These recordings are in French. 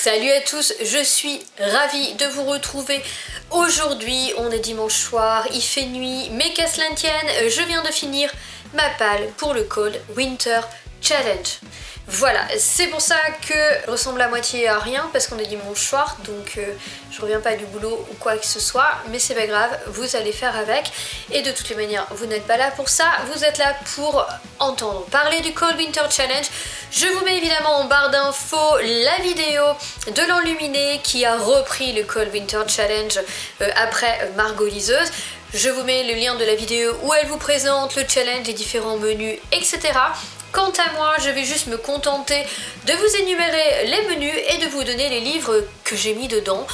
Salut à tous, je suis ravie de vous retrouver. Aujourd'hui, on est dimanche soir, il fait nuit, mais qu'à cela ne tienne, je viens de finir ma palle pour le Cold Winter Challenge. Voilà, c'est pour ça que je ressemble à moitié à rien parce qu'on est dimanche soir, donc je reviens pas du boulot ou quoi que ce soit, mais c'est pas grave, vous allez faire avec. Et de toutes les manières, vous n'êtes pas là pour ça, vous êtes là pour entendre parler du Cold Winter Challenge. Je vous mets évidemment en barre d'infos la vidéo de l'enluminé qui a repris le Cold Winter Challenge après Margot Liseuse. Je vous mets le lien de la vidéo où elle vous présente le challenge, les différents menus, etc. Quant à moi, je vais juste me contenter de vous énumérer les menus et de vous donner les livres que j'ai mis dedans.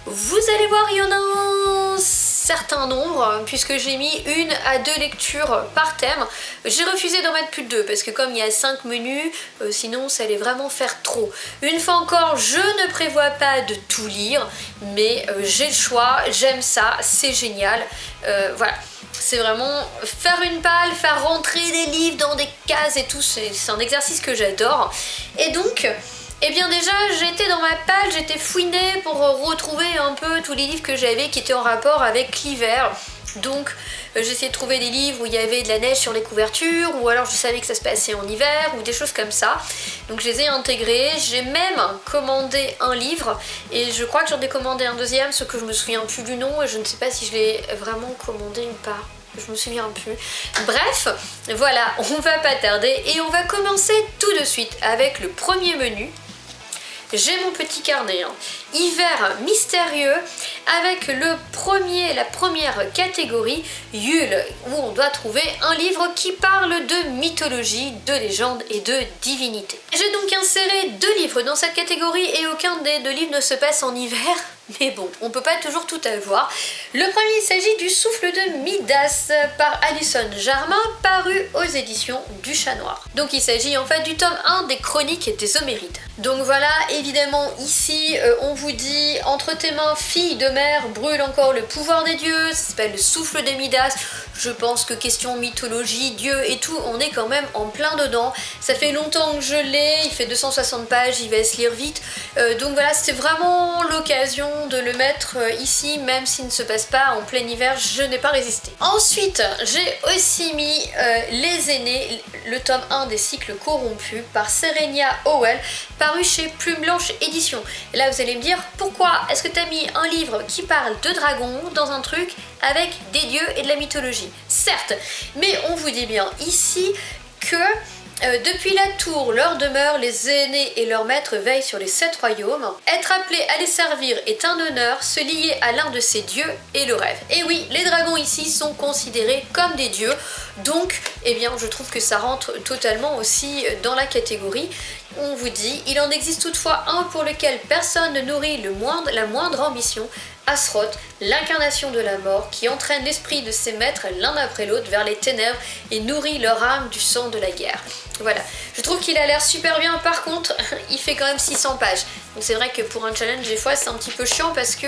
Vous allez voir, il y en a un certain nombre, puisque j'ai mis 1 à 2 lectures par thème. J'ai refusé d'en mettre plus de 2, parce que comme il y a 5 menus, sinon ça allait vraiment faire trop. Une fois encore, je ne prévois pas de tout lire, mais j'ai le choix, j'aime ça, c'est génial. Voilà. C'est vraiment faire une palle, faire rentrer des livres dans des cases et tout, c'est un exercice que j'adore. Et donc, eh bien déjà, j'étais dans ma palle, j'étais fouinée pour retrouver un peu tous les livres que j'avais qui étaient en rapport avec l'hiver. Donc j'essayais de trouver des livres où il y avait de la neige sur les couvertures, ou alors je savais que ça se passait en hiver, ou des choses comme ça. Donc je les ai intégrés, j'ai même commandé un livre, et je crois que j'en ai commandé un deuxième, ce que je me souviens plus du nom, et je ne sais pas si je l'ai vraiment commandé ou pas. Je me souviens plus. Bref, voilà, on va pas tarder, et on va commencer tout de suite avec le premier menu. J'ai mon petit carnet, hein. Hiver mystérieux, avec la première catégorie, Yule, où on doit trouver un livre qui parle de mythologie, de légende et de divinité. J'ai donc inséré 2 livres dans cette catégorie et aucun des 2 livres ne se passe en hiver. Mais bon, on peut pas toujours tout avoir. Le premier, il s'agit du Souffle de Midas par Alison Germain, paru aux éditions du Chat Noir. Donc il s'agit en fait du tome 1 des Chroniques des Homérides. Donc voilà, évidemment ici on vous dit: entre tes mains, fille de mer, brûle encore le pouvoir des dieux. Ça s'appelle le Souffle de Midas. Je pense que question mythologie, dieu et tout, on est quand même en plein dedans. Ça fait longtemps que je l'ai, il fait 260 pages, il va se lire vite. Donc voilà, c'était vraiment l'occasion de le mettre ici, même s'il ne se passe pas en plein hiver, je n'ai pas résisté. Ensuite, j'ai aussi mis Les Aînés, le tome 1 des cycles corrompus par Serenia Howell, paru chez Plume Blanche Édition. Et là vous allez me dire, pourquoi est-ce que tu as mis un livre qui parle de dragons dans un truc avec des dieux et de la mythologie? Certes, mais on vous dit bien ici que depuis la tour, leur demeure, les aînés et leurs maîtres veillent sur les 7 royaumes. Être appelé à les servir est un honneur, se lier à l'un de ces dieux est le rêve. Et oui, les dragons ici sont considérés comme des dieux, donc eh bien, je trouve que ça rentre totalement aussi dans la catégorie. On vous dit, il en existe toutefois un pour lequel personne ne nourrit la moindre ambition, Azeroth, l'incarnation de la mort, qui entraîne l'esprit de ses maîtres l'un après l'autre vers les ténèbres et nourrit leur âme du sang de la guerre. Voilà, je trouve qu'il a l'air super bien, par contre, il fait quand même 600 pages. Donc c'est vrai que pour un challenge, des fois, c'est un petit peu chiant parce que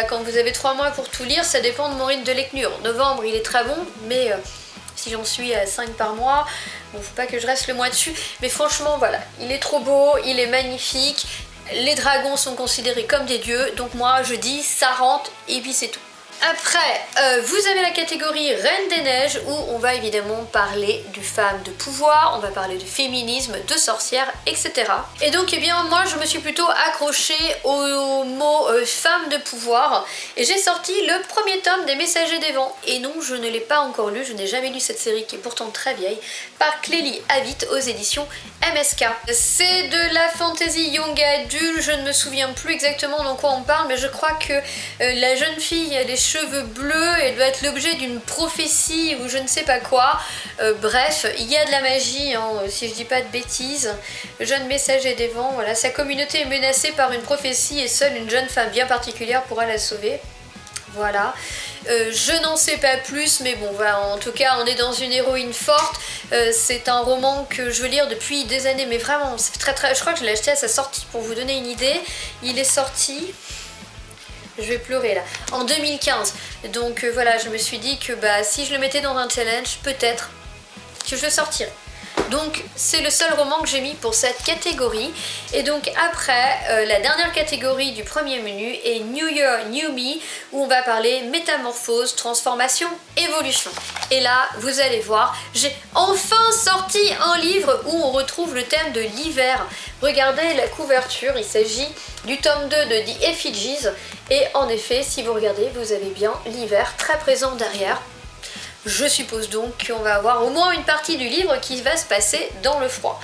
quand vous avez 3 mois pour tout lire, ça dépend de mon rythme de lecture. Novembre, il est très bon, mais si j'en suis à 5 par mois, bon, faut pas que je reste le mois dessus. Mais franchement, voilà, il est trop beau, il est magnifique. Les dragons sont considérés comme des dieux, donc moi je dis ça rentre et puis c'est tout. Après, vous avez la catégorie Reine des Neiges où on va évidemment parler du femme de pouvoir, on va parler de féminisme, de sorcières, etc. Et donc, eh bien, moi je me suis plutôt accrochée au mot femme de pouvoir et j'ai sorti le premier tome des Messagers des Vents. Et non, je ne l'ai pas encore lu, je n'ai jamais lu cette série qui est pourtant très vieille, par Clélie Avitt aux éditions MSK. C'est de la fantasy young adulte, je ne me souviens plus exactement dans quoi on parle, mais je crois que la jeune fille a des cheveux bleus, elle doit être l'objet d'une prophétie ou je ne sais pas quoi. Bref, il y a de la magie, hein, si je dis pas de bêtises. Le jeune messager des vents, voilà, sa communauté est menacée par une prophétie et seule une jeune femme bien particulière pourra la sauver. Voilà. Je n'en sais pas plus, mais bon, voilà, en tout cas, on est dans une héroïne forte. C'est un roman que je veux lire depuis des années, mais vraiment, c'est très. Je crois que je l'ai acheté à sa sortie pour vous donner une idée. Il est sorti. Je vais pleurer là. En 2015. Donc voilà, je me suis dit que si je le mettais dans un challenge, peut-être que je le sortirais. Donc c'est le seul roman que j'ai mis pour cette catégorie. Et donc après, la dernière catégorie du premier menu est New Year, New Me, où on va parler métamorphose, transformation, évolution. Et là, vous allez voir, j'ai enfin sorti un livre où on retrouve le thème de l'hiver. Regardez la couverture, il s'agit du tome 2 de The Effigies. Et en effet, si vous regardez, vous avez bien l'hiver très présent derrière. Je suppose donc qu'on va avoir au moins une partie du livre qui va se passer dans le froid.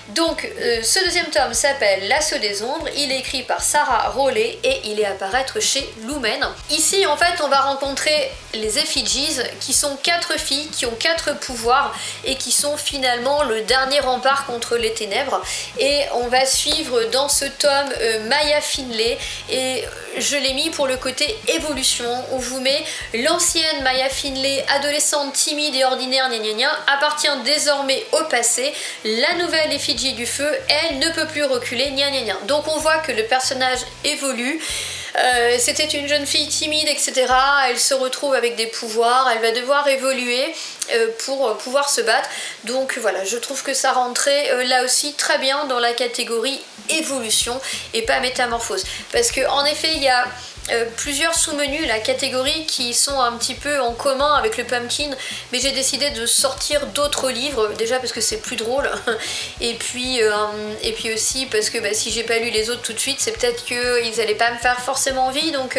Donc ce deuxième tome s'appelle L'Assaut des Ombres, il est écrit par Sarah Rowley et il est à paraître chez Lumen. Ici en fait on va rencontrer les Effigies qui sont 4 filles qui ont 4 pouvoirs et qui sont finalement le dernier rempart contre les ténèbres. Et on va suivre dans ce tome Maya Finlay et je l'ai mis pour le côté évolution. On vous met l'ancienne Maya Finlay, adolescente timide et ordinaire, appartient désormais au passé. La nouvelle Effigie du feu, elle ne peut plus reculer, Donc on voit que le personnage évolue. C'était une jeune fille timide, etc. Elle se retrouve avec des pouvoirs, elle va devoir évoluer pour pouvoir se battre. Donc voilà, je trouve que ça rentrait là aussi très bien dans la catégorie évolution et pas métamorphose. Parce qu'en effet, il y a plusieurs sous-menus, la catégorie qui sont un petit peu en commun avec le Pumpkin, mais j'ai décidé de sortir d'autres livres, déjà parce que c'est plus drôle, et puis aussi parce que si j'ai pas lu les autres tout de suite, c'est peut-être qu'ils allaient pas me faire forcément envie, donc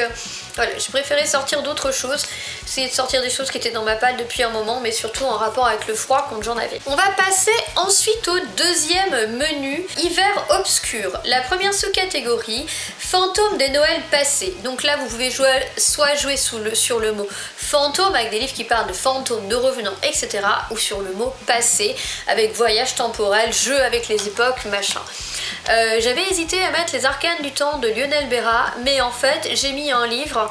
voilà, j'ai préféré sortir d'autres choses, essayer de sortir des choses qui étaient dans ma palle depuis un moment, mais surtout en rapport avec le froid quand j'en avais. On va passer ensuite au deuxième menu, Hiver obscur. La première sous-catégorie, Fantômes des Noëls passés. Donc là, vous pouvez soit jouer sur le mot fantôme avec des livres qui parlent de fantômes, de revenants, etc. ou sur le mot passé avec voyage temporel, jeu avec les époques, machin. J'avais hésité à mettre Les Arcanes du Temps de Lionel Berra, mais en fait j'ai mis un livre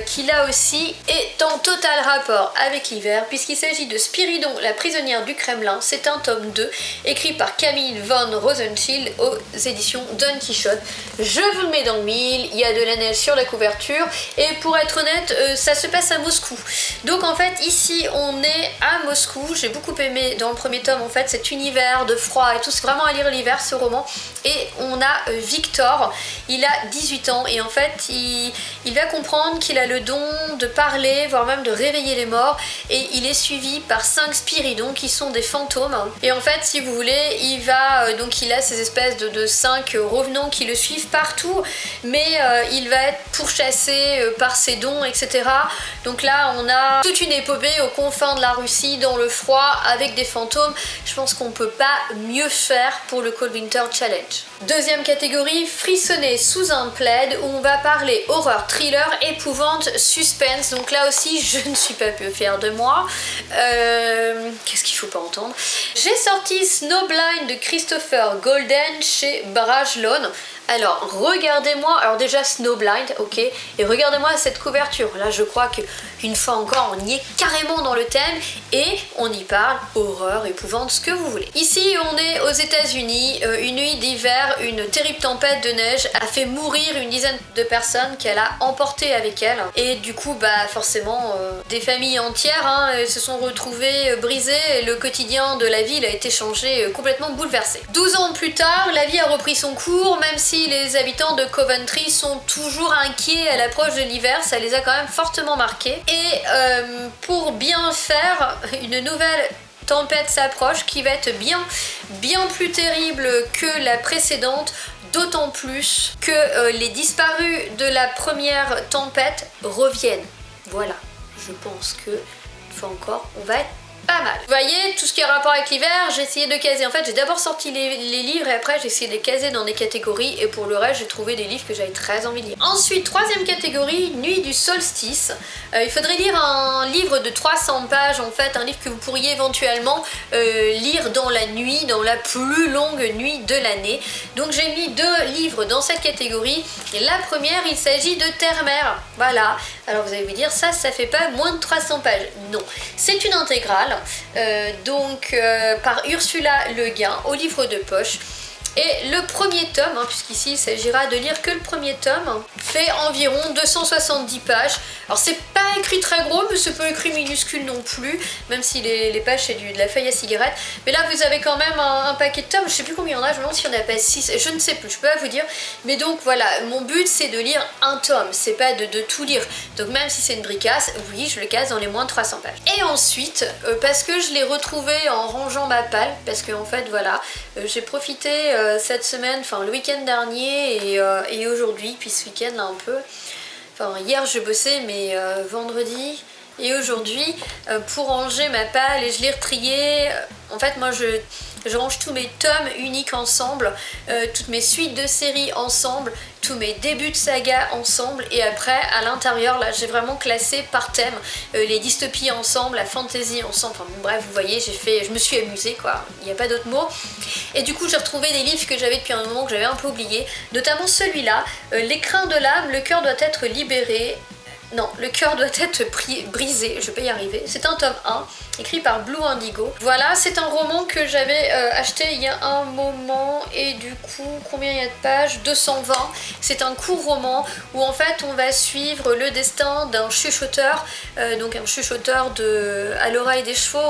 qui là aussi est en total rapport avec l'hiver, puisqu'il s'agit de Spiridon, la prisonnière du Kremlin. C'est un tome 2 écrit par Camille von Rosenschild aux éditions Don Quichotte. Je vous le mets dans le mille, il y a de la neige sur la couverture et pour être honnête ça se passe à Moscou. Donc en fait ici on est à Moscou. J'ai beaucoup aimé dans le premier tome en fait cet univers de froid et tout, c'est vraiment à lire l'hiver ce roman. Et on a Victor, il a 18 ans et en fait il va comprendre qu'il a le don de parler, voire même de réveiller les morts, et il est suivi par 5 Spiridons qui sont des fantômes. Et en fait si vous voulez il a ces espèces de 5 revenants qui le suivent partout, mais il va être pourchassé par ses dons, etc. Donc là on a toute une épopée aux confins de la Russie dans le froid avec des fantômes. Je pense qu'on peut pas mieux faire pour le Cold Winter Challenge. Deuxième catégorie, frissonner sous un plaid, où on va parler horreur, thriller, épouvante, suspense. Donc là aussi je ne suis pas peu fière de moi. Qu'est-ce qu'il faut pas entendre. J'ai sorti Snowblind de Christopher Golden chez Brajlon. Alors regardez-moi, alors déjà Snowblind, ok, et regardez-moi cette couverture. Là je crois qu'une fois encore on y est carrément dans le thème et on y parle horreur, épouvante, ce que vous voulez. Ici on est aux États-Unis, une nuit d'hiver, une terrible tempête de neige a fait mourir une dizaine de personnes qu'elle a emportées avec elle, et du coup forcément des familles entières se sont retrouvées brisées et le quotidien de la ville a été changé, complètement bouleversé. 12 ans plus tard, la vie a repris son cours, même si les habitants de Coventry sont toujours inquiets à l'approche de l'hiver, ça les a quand même fortement marqués. Et pour bien faire, une nouvelle tempête s'approche qui va être bien plus terrible que la précédente, d'autant plus que les disparus de la première tempête reviennent. Voilà, je pense que, une fois encore, on va être pas mal. Vous voyez, tout ce qui a rapport avec l'hiver, j'ai essayé de caser. En fait, j'ai d'abord sorti les livres et après j'ai essayé de les caser dans des catégories, et pour le reste, j'ai trouvé des livres que j'avais très envie de lire. Ensuite, troisième catégorie, Nuit du solstice. Il faudrait lire un livre de 300 pages, en fait, un livre que vous pourriez éventuellement lire dans la nuit, dans la plus longue nuit de l'année. Donc j'ai mis 2 livres dans cette catégorie. Et la première, il s'agit de Terre-Mer. Voilà. Alors vous allez vous dire, ça fait pas moins de 300 pages. Non, c'est une intégrale. Par Ursula Le Guin au livre de poche. Et le premier tome, puisqu'ici il s'agira de lire que le premier tome, fait environ 270 pages. Alors c'est pas écrit très gros, mais c'est pas écrit minuscule non plus, même si les pages c'est de la feuille à cigarette. Mais là vous avez quand même un paquet de tomes, je sais plus combien il y en a, je me demande s'il y en a pas 6, je ne sais plus, je peux pas vous dire. Mais donc voilà, mon but c'est de lire un tome, c'est pas de tout lire. Donc même si c'est une bricasse, oui je le casse dans les moins de 300 pages. Et ensuite, parce que je l'ai retrouvé en rangeant ma palle, parce que en fait voilà, j'ai profité cette semaine, enfin le week-end dernier et aujourd'hui, puis ce week-end là un peu. Enfin hier je bossais mais vendredi et aujourd'hui pour ranger ma palle et je l'ai retriée. En fait moi je range tous mes tomes uniques ensemble, toutes mes suites de séries ensemble, tous mes débuts de saga ensemble et après à l'intérieur là j'ai vraiment classé par thème les dystopies ensemble, la fantasy ensemble, enfin bon, bref vous voyez je me suis amusée quoi, il n'y a pas d'autre mot. Et du coup j'ai retrouvé des livres que j'avais depuis un moment que j'avais un peu oublié, notamment celui-là, L'écrin de l'âme, le cœur doit être libéré. Non, le cœur doit être brisé, je vais pas y arriver. C'est un tome 1, écrit par Blue Indigo. Voilà, c'est un roman que j'avais acheté il y a un moment et du coup, combien il y a de pages? 220. C'est un court roman où en fait on va suivre le destin d'un chuchoteur, donc un chuchoteur à l'oreille des chevaux,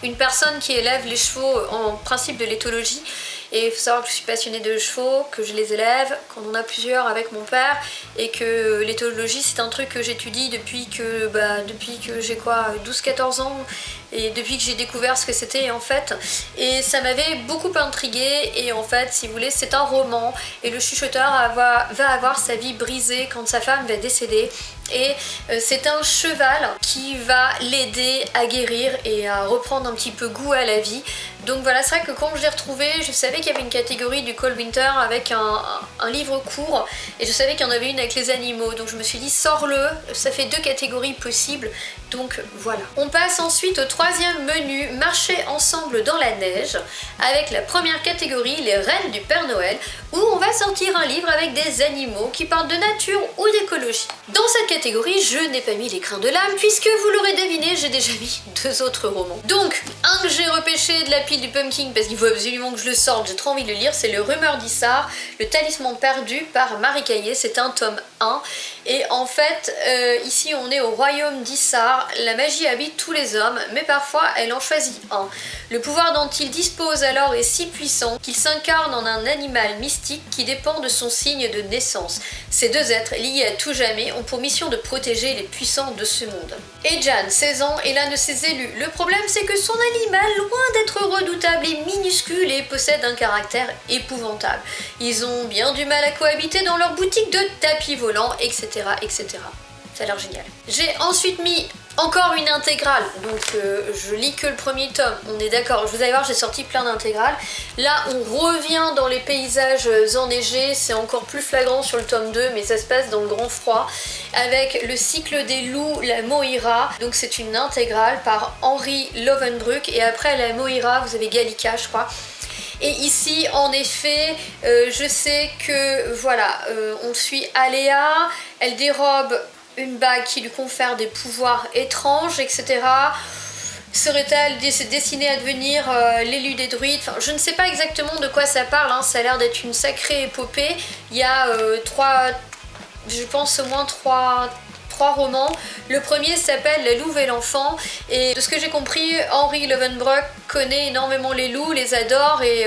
une personne qui élève les chevaux en principe de l'éthologie. Et il faut savoir que je suis passionnée de chevaux, que je les élève, qu'on en a plusieurs avec mon père, et que l'éthologie c'est un truc que j'étudie depuis que j'ai quoi, 12-14 ans, et depuis que j'ai découvert ce que c'était en fait. Et ça m'avait beaucoup intriguée, et en fait, si vous voulez, c'est un roman, et le chuchoteur va avoir sa vie brisée quand sa femme va décéder. Et c'est un cheval qui va l'aider à guérir et à reprendre un petit peu goût à la vie. Donc voilà, c'est vrai que quand je l'ai retrouvé, je savais qu'il y avait une catégorie du Cold Winter avec un livre court et je savais qu'il y en avait une avec les animaux. Donc je me suis dit sors-le, ça fait 2 catégories possibles. Donc voilà. On passe ensuite au 3e menu, marcher ensemble dans la neige, avec la première catégorie, les reines du Père Noël, où on va sortir un livre avec des animaux qui parlent de nature ou d'écologie. Dans cette catégorie, je n'ai pas mis l'écrin de l'âme, puisque vous l'aurez deviné, j'ai déjà mis 2 autres romans. Donc, un que j'ai repêché de la pile du Pumpkin, parce qu'il faut absolument que je le sorte, j'ai trop envie de le lire, c'est Le Rumeur d'Issar, Le Talisman perdu par Marie Caillé, c'est un tome 1. Et en fait, ici on est au royaume d'Issar, la magie habite tous les hommes, mais parfois elle en choisit un. Le pouvoir dont il dispose alors est si puissant qu'il s'incarne en un animal mystique qui dépend de son signe de naissance. Ces 2 êtres, liés à tout jamais, ont pour mission de protéger les puissants de ce monde. Et Jan, 16 ans, est l'un de ses élus. Le problème c'est que son animal, loin d'être redoutable, est minuscule et possède un caractère épouvantable. Ils ont bien du mal à cohabiter dans leur boutique de tapis volants, etc. etc. Ça a l'air génial. J'ai ensuite mis encore une intégrale, donc je lis que le premier tome, on est d'accord, vous allez voir j'ai sorti plein d'intégrales. Là on revient dans les paysages enneigés, c'est encore plus flagrant sur le tome 2 mais ça se passe dans le grand froid, avec le cycle des loups, la Moira, donc c'est une intégrale par Henry Lovenbruck, et après la Moira vous avez Gallica je crois. Et ici, en effet, je sais que, voilà, on suit Aléa, elle dérobe une bague qui lui confère des pouvoirs étranges, etc. Serait-elle destinée à devenir l'élu des druides? Enfin, je ne sais pas exactement de quoi ça parle, hein. Ça a l'air d'être une sacrée épopée. Il y a je pense au moins trois romans. Le premier s'appelle La Louve et l'enfant, et de ce que j'ai compris, Henry Lovenbruck connaît énormément les loups, les adore et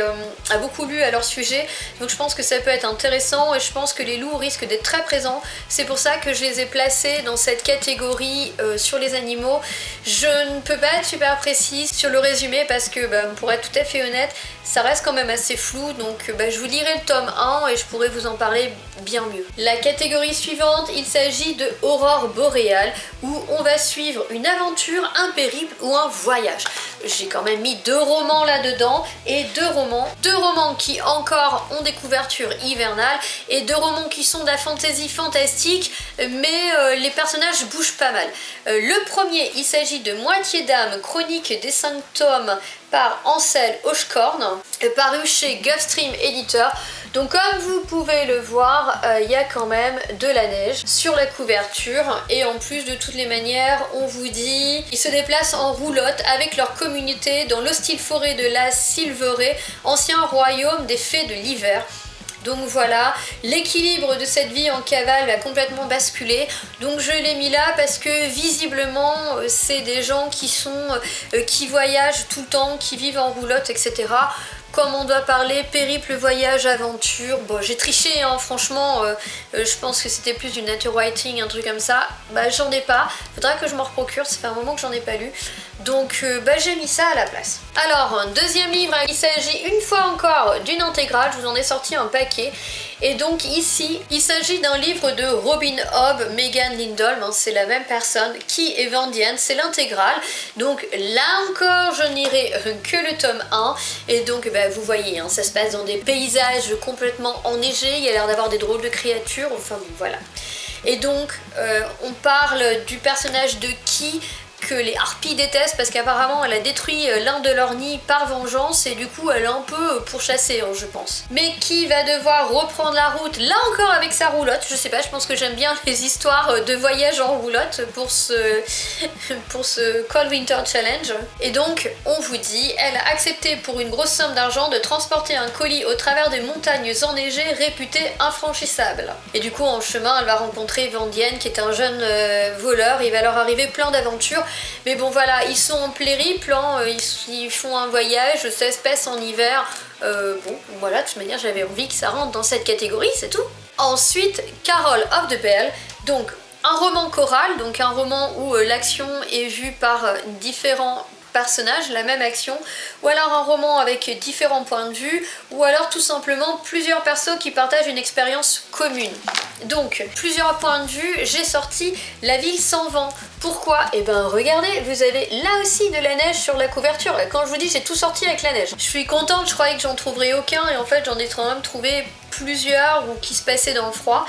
a beaucoup lu à leur sujet, donc je pense que ça peut être intéressant et je pense que les loups risquent d'être très présents. C'est pour ça que je les ai placés dans cette catégorie sur les animaux. Je ne peux pas être super précise sur le résumé parce que pour être tout à fait honnête, ça reste quand même assez flou, donc je vous lirai le tome 1 et je pourrai vous en parler bien mieux. La catégorie suivante, il s'agit de Aurore boréale, où on va suivre une aventure, un périple ou un voyage. J'ai quand même mis 2 romans là-dedans, et 2 romans qui encore ont des couvertures hivernales, et 2 romans qui sont de la fantasy fantastique, mais les personnages bougent pas mal. Le premier, il s'agit de Moitié d'âme, chronique des 5 tomes par Ansel Hochkorn, paru chez Gulfstream Editor. Donc comme vous pouvez le voir, il y a quand même de la neige sur la couverture et en plus de toutes les manières, on vous dit ils se déplacent en roulotte avec leur communauté dans l'hostile forêt de la Silverée, ancien royaume des fées de l'hiver. Donc voilà, l'équilibre de cette vie en cavale a complètement basculé. Donc je l'ai mis là parce que visiblement c'est des gens qui voyagent tout le temps, qui vivent en roulotte, etc. Comme on doit parler périple, voyage, aventure. Bon, j'ai triché, hein, franchement, je pense que c'était plus du nature writing, un truc comme ça. Bah, j'en ai pas. Faudra que je m'en reprocure, ça fait un moment que j'en ai pas lu. Donc, j'ai mis ça à la place. Alors, deuxième livre, il s'agit une fois encore d'une intégrale. Je vous en ai sorti un paquet. Et donc ici, il s'agit d'un livre de Robin Hobb, Megan Lindholm, hein, c'est la même personne, qui est Vendienne, c'est l'intégrale. Donc là encore, je n'irai que le tome 1. Et donc bah, vous voyez, hein, ça se passe dans des paysages complètement enneigés, il y a l'air d'avoir des drôles de créatures, enfin bon, voilà. Et donc, on parle du personnage de Ki, que les harpies détestent parce qu'apparemment elle a détruit l'un de leurs nids par vengeance et du coup elle est un peu pourchassée, hein, je pense. Mais qui va devoir reprendre la route, là encore avec sa roulotte, je sais pas, je pense que j'aime bien les histoires de voyage en roulotte pour ce Cold Winter Challenge. Et donc on vous dit, elle a accepté pour une grosse somme d'argent de transporter un colis au travers des montagnes enneigées réputées infranchissables. Et du coup en chemin elle va rencontrer Vendienne qui est un jeune voleur, il va leur arriver plein d'aventures. Mais bon voilà, ils sont en périple, hein, ils font un voyage, ça se passe en hiver. Bon voilà, de toute manière j'avais envie que ça rentre dans cette catégorie, c'est tout. Ensuite, Carol of the Bell, donc un roman choral, donc un roman où l'action est vue par différents personnages, la même action, ou alors un roman avec différents points de vue, ou alors tout simplement plusieurs persos qui partagent une expérience commune. Donc, plusieurs points de vue, j'ai sorti La ville sans vent. Pourquoi? Eh ben regardez, vous avez là aussi de la neige sur la couverture. Quand je vous dis j'ai tout sorti avec la neige. Je suis contente, je croyais que j'en trouverais aucun et en fait j'en ai quand même trouvé plusieurs ou qui se passaient dans le froid.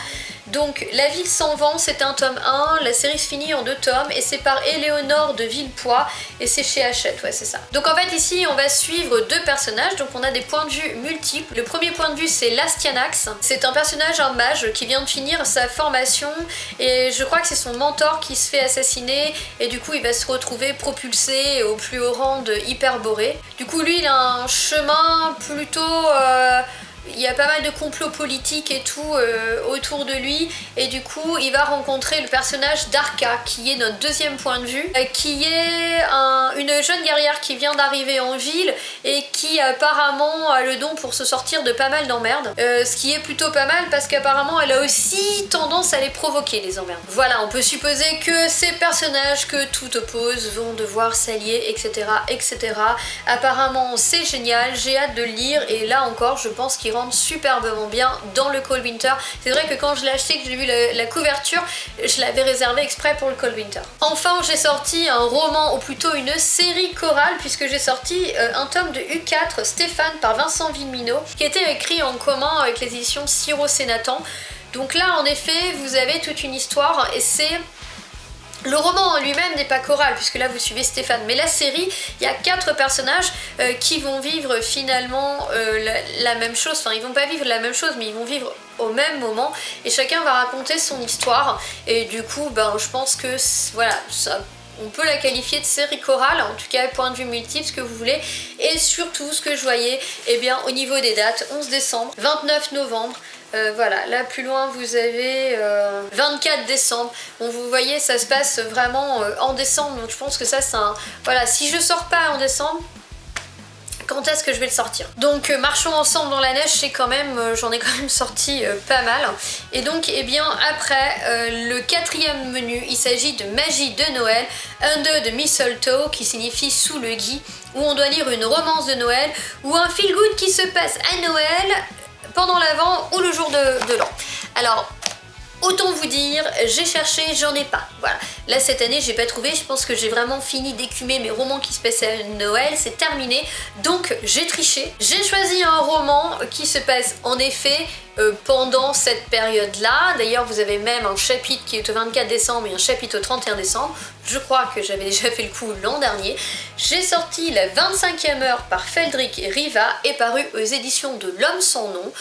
Donc La ville sans vent, c'est un tome 1, la série se finit en 2 tomes et c'est par Éléonore de Villepoix et c'est chez Hachette, ouais c'est ça. Donc en fait ici on va suivre 2 personnages, donc on a des points de vue multiples. Le premier point de vue c'est Lastianax, c'est un personnage, un mage qui vient de finir sa formation et je crois que c'est son mentor qui se fait assassiner et du coup il va se retrouver propulsé au plus haut rang de Hyperborée. Du coup lui il a un chemin plutôt... il y a pas mal de complots politiques et tout autour de lui et du coup il va rencontrer le personnage d'Arca qui est notre deuxième point de vue, qui est une jeune guerrière qui vient d'arriver en ville et qui apparemment a le don pour se sortir de pas mal d'emmerdes, ce qui est plutôt pas mal parce qu'apparemment elle a aussi tendance à les provoquer les emmerdes. Voilà, on peut supposer que ces personnages que tout oppose vont devoir s'allier, etc., etc. Apparemment c'est génial, j'ai hâte de le lire et là encore je pense qu'il rentre superbement bien dans le Cold Winter. C'est vrai que quand je l'ai acheté, que j'ai vu la couverture, je l'avais réservé exprès pour le Cold Winter. Enfin, j'ai sorti un roman, ou plutôt une série chorale, puisque j'ai sorti un tome de U4, Stéphane, par Vincent Villeminot, qui était écrit en commun avec les éditions Siro-Sénatan. Donc là, en effet, vous avez toute une histoire, et c'est... Le roman en lui-même n'est pas choral, puisque là vous suivez Stéphane, mais la série, il y a 4 personnages qui vont vivre finalement la même chose, enfin ils vont pas vivre la même chose, mais ils vont vivre au même moment, et chacun va raconter son histoire, et du coup, ben, je pense que, voilà, ça... On peut la qualifier de série chorale, en tout cas point de vue multiple, ce que vous voulez. Et surtout, ce que je voyais, eh bien, au niveau des dates, 11 décembre, 29 novembre, voilà, là plus loin vous avez 24 décembre. Bon, vous voyez, ça se passe vraiment en décembre, donc je pense que ça c'est un... Voilà, si je sors pas en décembre, quand est-ce que je vais le sortir? Donc marchons ensemble dans la neige, c'est quand même, j'en ai quand même sorti pas mal. Et donc eh bien après le 4e menu, il s'agit de Magie de Noël, Under the Mistletoe, qui signifie sous le gui, où on doit lire une romance de Noël ou un feel good qui se passe à Noël, pendant l'Avent ou le jour de l'an. Alors autant vous dire, j'ai cherché, j'en ai pas. Voilà. Là cette année j'ai pas trouvé, je pense que j'ai vraiment fini d'écumer mes romans qui se passaient à Noël, c'est terminé. Donc j'ai triché. J'ai choisi un roman qui se passe en effet pendant cette période-là. D'ailleurs vous avez même un chapitre qui est au 24 décembre et un chapitre au 31 décembre. Je crois que j'avais déjà fait le coup l'an dernier. J'ai sorti La 25e heure par Feldrick Riva et paru aux éditions de L'Homme sans nom.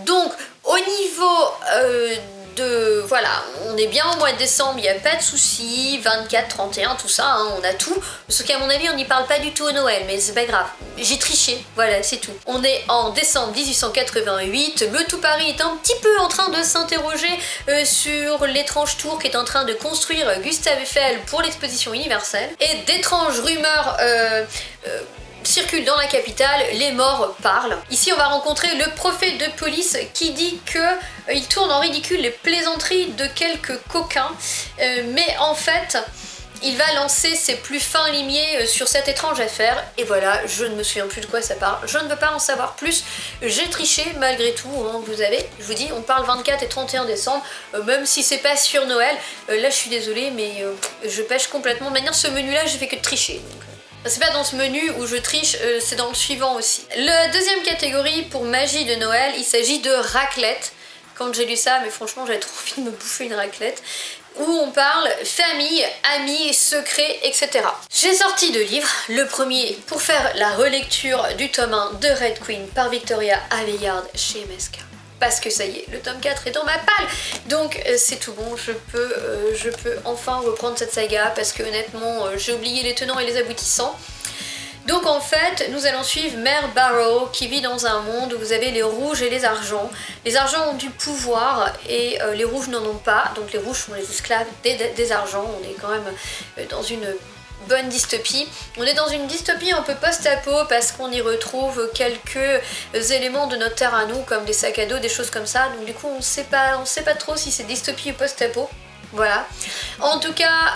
Donc au niveau voilà, on est bien au mois de décembre, il n'y a pas de soucis, 24, 31, tout ça, hein, on a tout. Sauf qu'à mon avis, on n'y parle pas du tout au Noël, mais c'est pas grave. J'ai triché, voilà, c'est tout. On est en décembre 1888, le tout Paris est un petit peu en train de s'interroger sur l'étrange tour qu'est en train de construire Gustave Eiffel pour l'exposition universelle. Et d'étranges rumeurs circulent dans la capitale, les morts parlent. Ici, on va rencontrer le préfet de police qui dit que il tourne en ridicule les plaisanteries de quelques coquins, mais en fait, il va lancer ses plus fins limiers sur cette étrange affaire. Et voilà, je ne me souviens plus de quoi ça parle. Je ne veux pas en savoir plus. J'ai triché malgré tout. Hein, vous avez, je vous dis, on parle 24 et 31 décembre, même si c'est pas sur Noël. Là, je suis désolée, mais je pêche complètement. De manière, ce menu-là, j'ai fait que de tricher. Donc, c'est pas dans ce menu où je triche, c'est dans le suivant aussi. La deuxième catégorie pour magie de Noël, il s'agit de raclette. Quand j'ai lu ça, mais franchement j'avais trop envie de me bouffer une raclette, où on parle famille, amis, secrets, etc. J'ai sorti 2 livres. Le premier pour faire la relecture du tome 1 de Red Queen par Victoria Aveyard chez MSK. Parce que ça y est, le tome 4 est dans ma palle. Donc c'est tout bon, je peux enfin reprendre cette saga parce que honnêtement, j'ai oublié les tenants et les aboutissants. Donc en fait, nous allons suivre Mère Barrow qui vit dans un monde où vous avez les rouges et les argents. Les argents ont du pouvoir et les rouges n'en ont pas. Donc les rouges sont les esclaves des argents. On est quand même dans une bonne dystopie. On est dans une dystopie un peu post-apo parce qu'on y retrouve quelques éléments de notre terre à nous comme des sacs à dos, des choses comme ça. Donc du coup on sait pas trop si c'est dystopie ou post-apo. Voilà. En tout cas,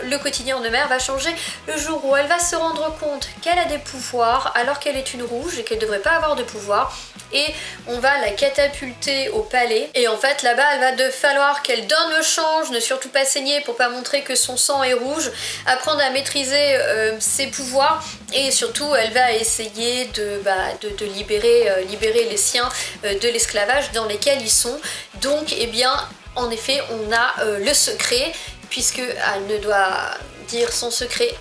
le quotidien de Mère va changer le jour où elle va se rendre compte qu'elle a des pouvoirs alors qu'elle est une rouge et qu'elle devrait pas avoir de pouvoir. Et on va la catapulter au palais. Et en fait, là-bas, il va falloir qu'elle donne le change, ne surtout pas saigner pour pas montrer que son sang est rouge, apprendre à maîtriser ses pouvoirs. Et surtout, elle va essayer de libérer les siens de l'esclavage dans lesquels ils sont. Donc, eh bien, en effet, on a le secret, puisqu'elle ne doit dire son secret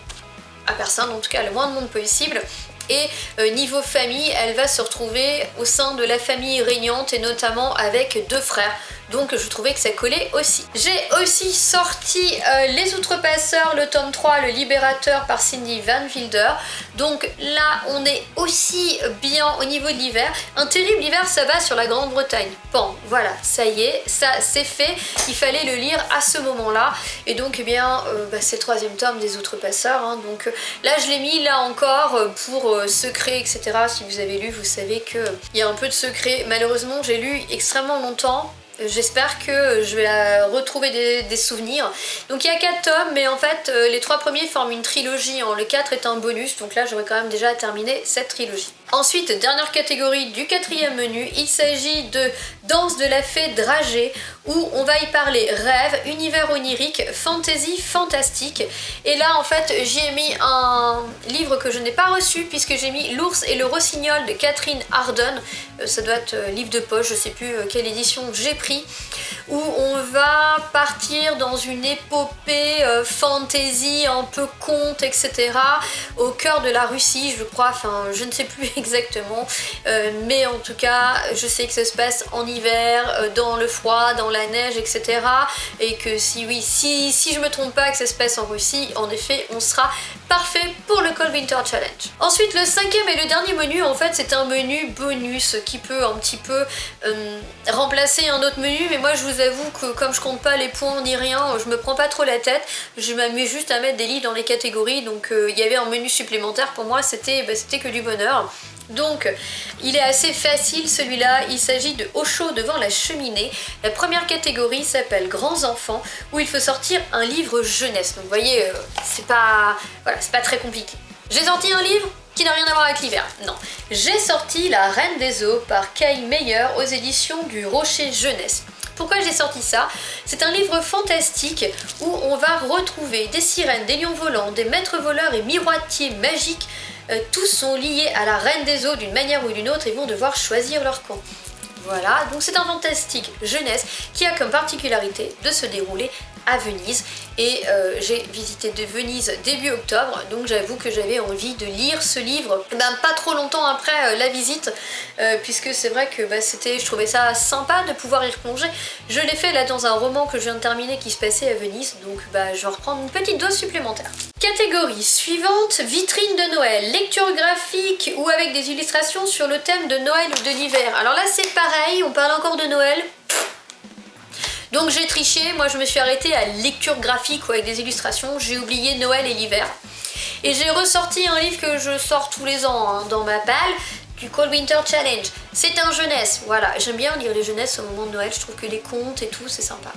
à personne, en tout cas le moins de monde possible. Et niveau famille, elle va se retrouver au sein de la famille régnante et notamment avec 2 frères. Donc je trouvais que ça collait aussi. J'ai aussi sorti Les Outrepasseurs, le tome 3, Le Libérateur par Cindy Van Wilder. Donc là, on est aussi bien au niveau de l'hiver. Un terrible hiver, ça va sur la Grande-Bretagne. Bon, voilà, ça y est, ça c'est fait. Il fallait le lire à ce moment-là. Et donc, eh bien, c'est le 3e tome des Outrepasseurs. Hein. Donc là, je l'ai mis là encore pour secret, etc. Si vous avez lu, vous savez qu'il y a un peu de secret. Malheureusement, j'ai lu extrêmement longtemps. J'espère que je vais retrouver des souvenirs. Donc il y a 4 tomes, mais en fait les 3 premiers forment une trilogie. Le 4 est un bonus, donc là j'aurais quand même déjà terminé cette trilogie. Ensuite, dernière catégorie du 4e menu, il s'agit de Danse de la fée dragée, où on va y parler rêve, univers onirique, fantasy, fantastique. Et là en fait j'y ai mis un livre que je n'ai pas reçu puisque j'ai mis L'ours et le rossignol de Catherine Ardern. Ça doit être livre de poche, je sais plus quelle édition j'ai pris, où on va partir dans une épopée fantasy, un peu conte, etc. au cœur de la Russie, je crois, enfin je ne sais plus exactement, mais en tout cas je sais que ça se passe en hiver, dans le froid, dans la neige, etc. Et que si je me trompe pas que ça se passe en Russie, en effet on sera parfait pour le Cold Winter Challenge. Ensuite, le 5e et le dernier menu, en fait c'est un menu bonus qui peut un petit peu remplacer un autre menu, mais moi je vous avoue que comme je compte pas les points ni rien, je me prends pas trop la tête, je m'amuse juste à mettre des livres dans les catégories, donc il y avait un menu supplémentaire pour moi, c'était que du bonheur. Donc il est assez facile celui-là, il s'agit de Au chaud devant la cheminée. La première catégorie s'appelle Grands enfants, où il faut sortir un livre jeunesse. Donc vous voyez, c'est pas très compliqué. J'ai sorti un livre qui n'a rien à voir avec l'hiver, non. J'ai sorti La Reine des Eaux par Kay Meyer aux éditions du Rocher Jeunesse. Pourquoi j'ai sorti ça? C'est un livre fantastique où on va retrouver des sirènes, des lions volants, des maîtres voleurs et miroitiers magiques. Tous sont liés à la Reine des Eaux d'une manière ou d'une autre et vont devoir choisir leur camp. Voilà, donc c'est un fantastique jeunesse qui a comme particularité de se dérouler à Venise et j'ai visité de Venise début octobre, donc j'avoue que j'avais envie de lire ce livre pas trop longtemps après la visite, puisque c'est vrai que je trouvais ça sympa de pouvoir y replonger. Je l'ai fait là dans un roman que je viens de terminer qui se passait à Venise, donc je vais reprendre une petite dose supplémentaire. Catégorie suivante, vitrine de Noël, lecture graphique ou avec des illustrations sur le thème de Noël ou de l'hiver. Alors là c'est pareil, on parle encore de Noël. Donc j'ai triché, moi je me suis arrêtée à lecture graphique ou avec des illustrations, j'ai oublié Noël et l'hiver. Et j'ai ressorti un livre que je sors tous les ans dans ma palle, du Cold Winter Challenge. C'est un jeunesse, voilà, j'aime bien lire les jeunesses au moment de Noël, je trouve que les contes et tout c'est sympa.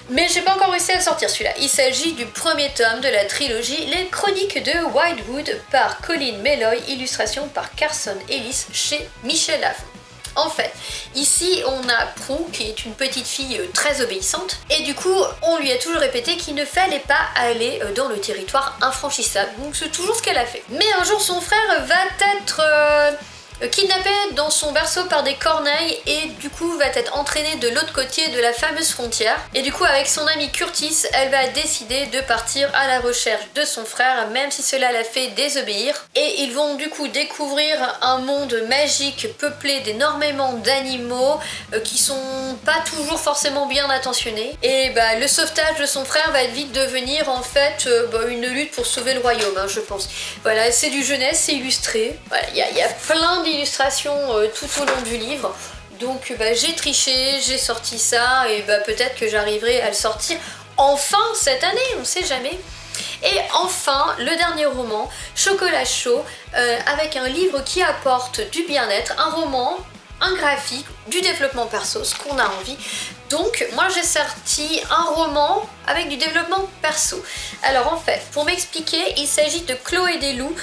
Mais j'ai pas encore réussi à le sortir celui-là. Il s'agit du premier tome de la trilogie Les Chroniques de Wildwood par Colin Meloy, illustration par Carson Ellis chez Michel Lafon. En fait, ici on a Prue qui est une petite fille très obéissante et du coup on lui a toujours répété qu'il ne fallait pas aller dans le territoire infranchissable, donc c'est toujours ce qu'elle a fait. Mais un jour son frère va être kidnappé dans son berceau par des corneilles et du coup va être entraînée de l'autre côté de la fameuse frontière. Et du coup avec son ami Curtis, elle va décider de partir à la recherche de son frère, même si cela la fait désobéir. Et ils vont du coup découvrir un monde magique peuplé d'énormément d'animaux qui sont pas toujours forcément bien attentionnés. Et le sauvetage de son frère va vite devenir en fait une lutte pour sauver le royaume, je pense. Voilà, c'est du jeunesse, c'est illustré. Voilà, il y a plein d'illustrations tout au long du livre, donc j'ai triché, j'ai sorti ça et peut-être que j'arriverai à le sortir enfin cette année, on sait jamais. Et enfin le dernier roman, Chocolat chaud, avec un livre qui apporte du bien-être, un roman, un graphique, du développement perso, ce qu'on a envie. Donc moi j'ai sorti un roman avec du développement perso. Alors en fait, pour m'expliquer, il s'agit de Chloé des loups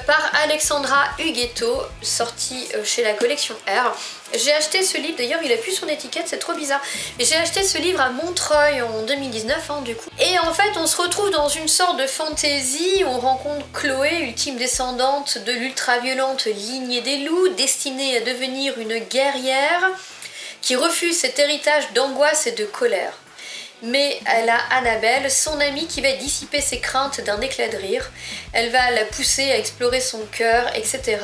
par Alexandra Huguetto, sorti chez la collection R. J'ai acheté ce livre, d'ailleurs il a plus son étiquette, c'est trop bizarre. J'ai acheté ce livre à Montreuil en 2019 du coup. Et en fait on se retrouve dans une sorte de fantaisie, on rencontre Chloé, ultime descendante de l'ultra-violente lignée des loups, destinée à devenir une guerrière, qui refuse cet héritage d'angoisse et de colère. Mais elle a Annabelle, son amie, qui va dissiper ses craintes d'un éclat de rire. Elle va la pousser à explorer son cœur, etc.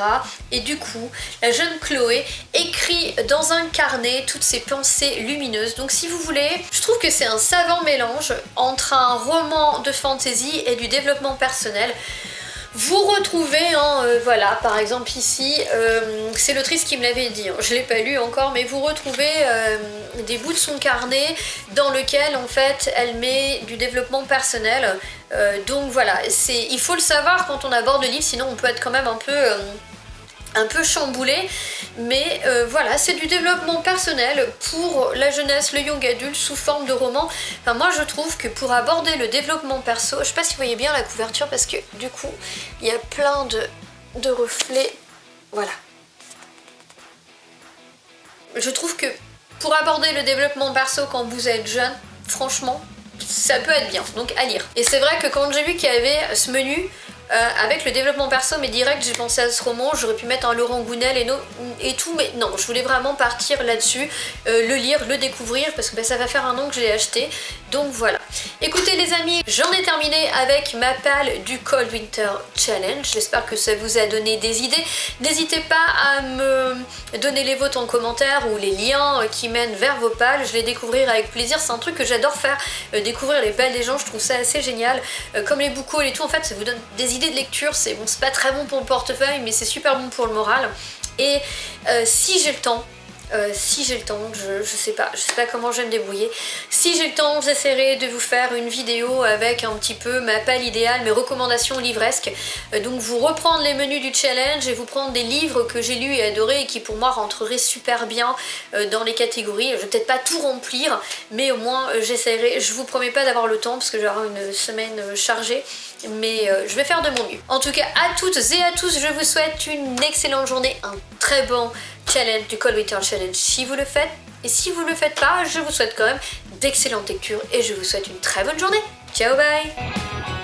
Et du coup, la jeune Chloé écrit dans un carnet toutes ses pensées lumineuses. Donc si vous voulez, je trouve que c'est un savant mélange entre un roman de fantasy et du développement personnel. Vous retrouvez, voilà, par exemple ici, c'est l'autrice qui me l'avait dit, je l'ai pas lu encore, mais vous retrouvez des bouts de son carnet dans lequel en fait elle met du développement personnel. Donc voilà, il faut le savoir quand on aborde le livre, sinon on peut être quand même un peu chamboulé, mais voilà, c'est du développement personnel pour la jeunesse, le young adulte sous forme de roman. Enfin, moi je trouve que pour aborder le développement perso, je sais pas si vous voyez bien la couverture parce que du coup il y a plein de reflets, voilà. Je trouve que pour aborder le développement perso quand vous êtes jeune, franchement, ça peut être bien, donc à lire. Et c'est vrai que quand j'ai vu qu'il y avait ce menu, avec le développement perso, mais direct j'ai pensé à ce roman, j'aurais pu mettre un Laurent Gounel et tout, mais non, je voulais vraiment partir là-dessus, le lire, le découvrir, parce que ça va faire un an que je l'ai acheté, donc voilà. Écoutez les amis, j'en ai terminé avec ma palle du Cold Winter Challenge, j'espère que ça vous a donné des idées. N'hésitez pas à me donner les vôtres en commentaire ou les liens qui mènent vers vos pales, je les découvrir avec plaisir, c'est un truc que j'adore faire, découvrir les pales des gens, je trouve ça assez génial, comme les book hauls et tout, en fait ça vous donne des idées de lecture, c'est bon, c'est pas très bon pour le portefeuille, mais c'est super bon pour le moral. Et si j'ai le temps, je sais pas comment je vais me débrouiller. Si j'ai le temps, j'essaierai de vous faire une vidéo avec un petit peu ma palle idéale, mes recommandations livresques. Donc vous reprendre les menus du challenge et vous prendre des livres que j'ai lus et adorés et qui pour moi rentreraient super bien dans les catégories. Je vais peut-être pas tout remplir, mais au moins j'essaierai. Je vous promets pas d'avoir le temps parce que j'aurai une semaine chargée, mais je vais faire de mon mieux. En tout cas, à toutes et à tous, je vous souhaite une excellente journée, un très bon challenge du Cold Winter Challenge si vous le faites, et si vous le faites pas, je vous souhaite quand même d'excellentes lectures et je vous souhaite une très bonne journée. Ciao, bye.